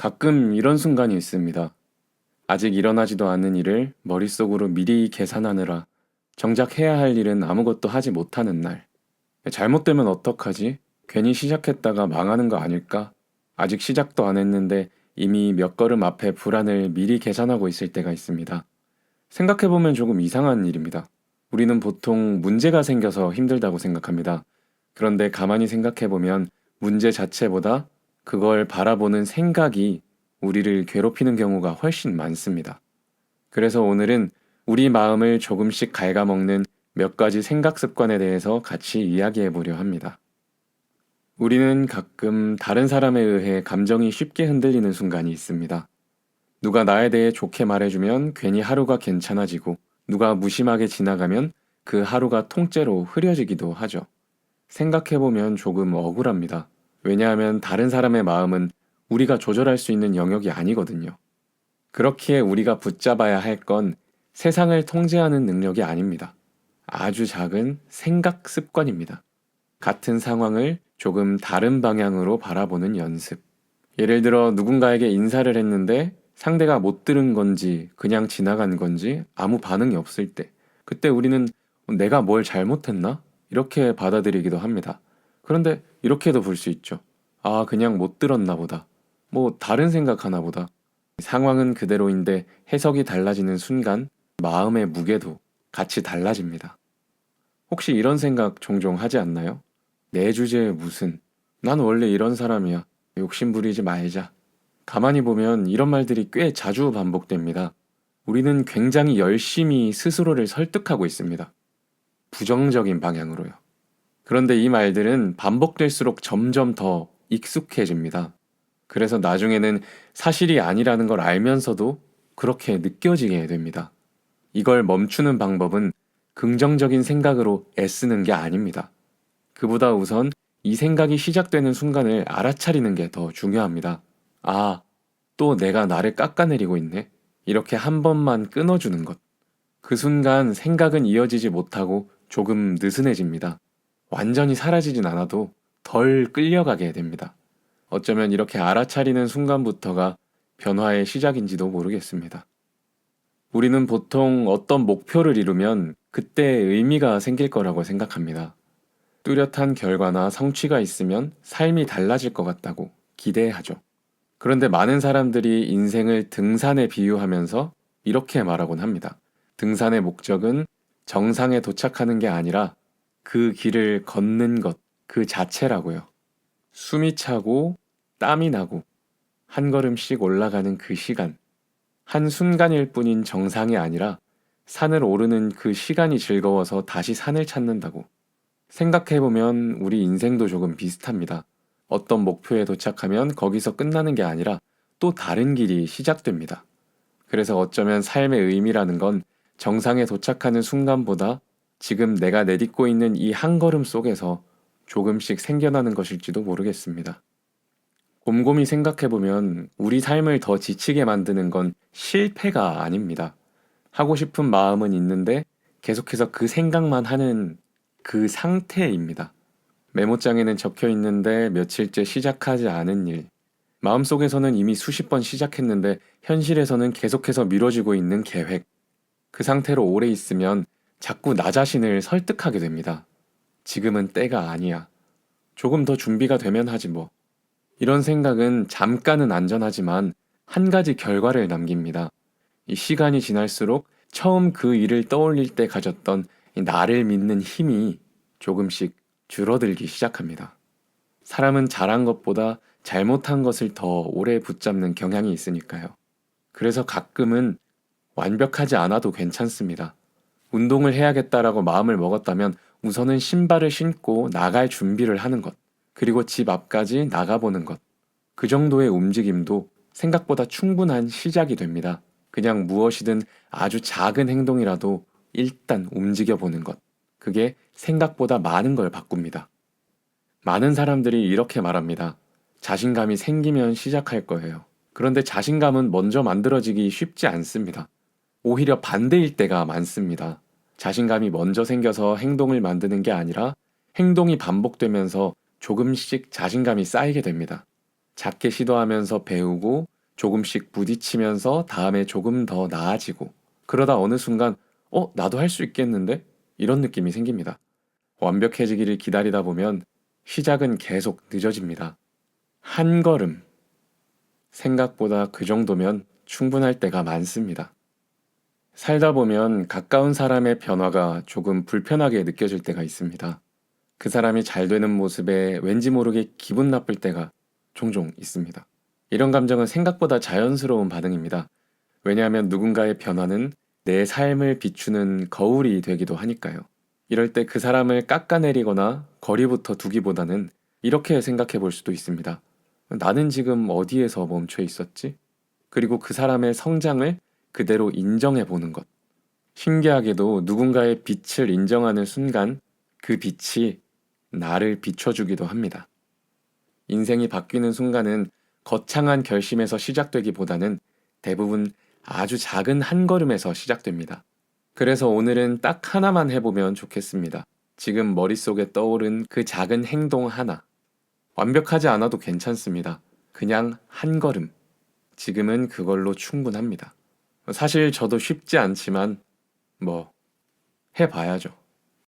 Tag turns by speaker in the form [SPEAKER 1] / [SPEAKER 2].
[SPEAKER 1] 가끔 이런 순간이 있습니다. 아직 일어나지도 않은 일을 머릿속으로 미리 계산하느라 정작 해야 할 일은 아무것도 하지 못하는 날. 잘못되면 어떡하지? 괜히 시작했다가 망하는 거 아닐까? 아직 시작도 안 했는데 이미 몇 걸음 앞에 불안을 미리 계산하고 있을 때가 있습니다. 생각해보면 조금 이상한 일입니다. 우리는 보통 문제가 생겨서 힘들다고 생각합니다. 그런데 가만히 생각해보면 문제 자체보다 그걸 바라보는 생각이 우리를 괴롭히는 경우가 훨씬 많습니다. 그래서 오늘은 우리 마음을 조금씩 갉아먹는 몇 가지 생각 습관에 대해서 같이 이야기해 보려 합니다. 우리는 가끔 다른 사람에 의해 감정이 쉽게 흔들리는 순간이 있습니다. 누가 나에 대해 좋게 말해주면 괜히 하루가 괜찮아지고 누가 무심하게 지나가면 그 하루가 통째로 흐려지기도 하죠. 생각해보면 조금 억울합니다. 왜냐하면 다른 사람의 마음은 우리가 조절할 수 있는 영역이 아니거든요. 그렇기에 우리가 붙잡아야 할 건 세상을 통제하는 능력이 아닙니다. 아주 작은 생각 습관입니다. 같은 상황을 조금 다른 방향으로 바라보는 연습. 예를 들어 누군가에게 인사를 했는데 상대가 못 들은 건지 그냥 지나간 건지 아무 반응이 없을 때, 그때 우리는 내가 뭘 잘못했나? 이렇게 받아들이기도 합니다. 그런데 이렇게도 볼 수 있죠. 아, 그냥 못 들었나 보다. 뭐 다른 생각하나 보다. 상황은 그대로인데 해석이 달라지는 순간 마음의 무게도 같이 달라집니다. 혹시 이런 생각 종종 하지 않나요? 내 주제에 무슨, 난 원래 이런 사람이야. 욕심 부리지 말자. 가만히 보면 이런 말들이 꽤 자주 반복됩니다. 우리는 굉장히 열심히 스스로를 설득하고 있습니다. 부정적인 방향으로요. 그런데 이 말들은 반복될수록 점점 더 익숙해집니다. 그래서 나중에는 사실이 아니라는 걸 알면서도 그렇게 느껴지게 됩니다. 이걸 멈추는 방법은 긍정적인 생각으로 애쓰는 게 아닙니다. 그보다 우선 이 생각이 시작되는 순간을 알아차리는 게 더 중요합니다. 아, 또 내가 나를 깎아내리고 있네. 이렇게 한 번만 끊어주는 것. 그 순간 생각은 이어지지 못하고 조금 느슨해집니다. 완전히 사라지진 않아도 덜 끌려가게 됩니다. 어쩌면 이렇게 알아차리는 순간부터가 변화의 시작인지도 모르겠습니다. 우리는 보통 어떤 목표를 이루면 그때 의미가 생길 거라고 생각합니다. 뚜렷한 결과나 성취가 있으면 삶이 달라질 것 같다고 기대하죠. 그런데 많은 사람들이 인생을 등산에 비유하면서 이렇게 말하곤 합니다. 등산의 목적은 정상에 도착하는 게 아니라 그 길을 걷는 것 그 자체라고요. 숨이 차고 땀이 나고 한 걸음씩 올라가는 그 시간, 한 순간일 뿐인 정상이 아니라 산을 오르는 그 시간이 즐거워서 다시 산을 찾는다고. 생각해보면 우리 인생도 조금 비슷합니다. 어떤 목표에 도착하면 거기서 끝나는 게 아니라 또 다른 길이 시작됩니다. 그래서 어쩌면 삶의 의미라는 건 정상에 도착하는 순간보다 지금 내가 내딛고 있는 이 한 걸음 속에서 조금씩 생겨나는 것일지도 모르겠습니다. 곰곰이 생각해보면 우리 삶을 더 지치게 만드는 건 실패가 아닙니다. 하고 싶은 마음은 있는데 계속해서 그 생각만 하는 그 상태입니다. 메모장에는 적혀 있는데 며칠째 시작하지 않은 일. 마음속에서는 이미 수십 번 시작했는데 현실에서는 계속해서 미뤄지고 있는 계획. 그 상태로 오래 있으면 자꾸 나 자신을 설득하게 됩니다. 지금은 때가 아니야. 조금 더 준비가 되면 하지 뭐. 이런 생각은 잠깐은 안전하지만 한 가지 결과를 남깁니다. 이 시간이 지날수록 처음 그 일을 떠올릴 때 가졌던 이 나를 믿는 힘이 조금씩 줄어들기 시작합니다. 사람은 잘한 것보다 잘못한 것을 더 오래 붙잡는 경향이 있으니까요. 그래서 가끔은 완벽하지 않아도 괜찮습니다. 운동을 해야겠다라고 마음을 먹었다면 우선은 신발을 신고 나갈 준비를 하는 것, 그리고 집 앞까지 나가보는 것. 그 정도의 움직임도 생각보다 충분한 시작이 됩니다. 그냥 무엇이든 아주 작은 행동이라도 일단 움직여보는 것. 그게 생각보다 많은 걸 바꿉니다. 많은 사람들이 이렇게 말합니다. 자신감이 생기면 시작할 거예요. 그런데 자신감은 먼저 만들어지기 쉽지 않습니다. 오히려 반대일 때가 많습니다. 자신감이 먼저 생겨서 행동을 만드는 게 아니라 행동이 반복되면서 조금씩 자신감이 쌓이게 됩니다. 작게 시도하면서 배우고 조금씩 부딪히면서 다음에 조금 더 나아지고, 그러다 어느 순간, 나도 할 수 있겠는데? 이런 느낌이 생깁니다. 완벽해지기를 기다리다 보면 시작은 계속 늦어집니다. 한 걸음. 생각보다 그 정도면 충분할 때가 많습니다. 살다 보면 가까운 사람의 변화가 조금 불편하게 느껴질 때가 있습니다. 그 사람이 잘 되는 모습에 왠지 모르게 기분 나쁠 때가 종종 있습니다. 이런 감정은 생각보다 자연스러운 반응입니다. 왜냐하면 누군가의 변화는 내 삶을 비추는 거울이 되기도 하니까요. 이럴 때 그 사람을 깎아내리거나 거리부터 두기보다는 이렇게 생각해 볼 수도 있습니다. 나는 지금 어디에서 멈춰 있었지? 그리고 그 사람의 성장을 그대로 인정해 보는 것. 신기하게도 누군가의 빛을 인정하는 순간 그 빛이 나를 비춰주기도 합니다. 인생이 바뀌는 순간은 거창한 결심에서 시작되기보다는 대부분 아주 작은 한 걸음에서 시작됩니다. 그래서 오늘은 딱 하나만 해보면 좋겠습니다. 지금 머릿속에 떠오른 그 작은 행동 하나. 완벽하지 않아도 괜찮습니다. 그냥 한 걸음. 지금은 그걸로 충분합니다. 사실 저도 쉽지 않지만 뭐 해봐야죠.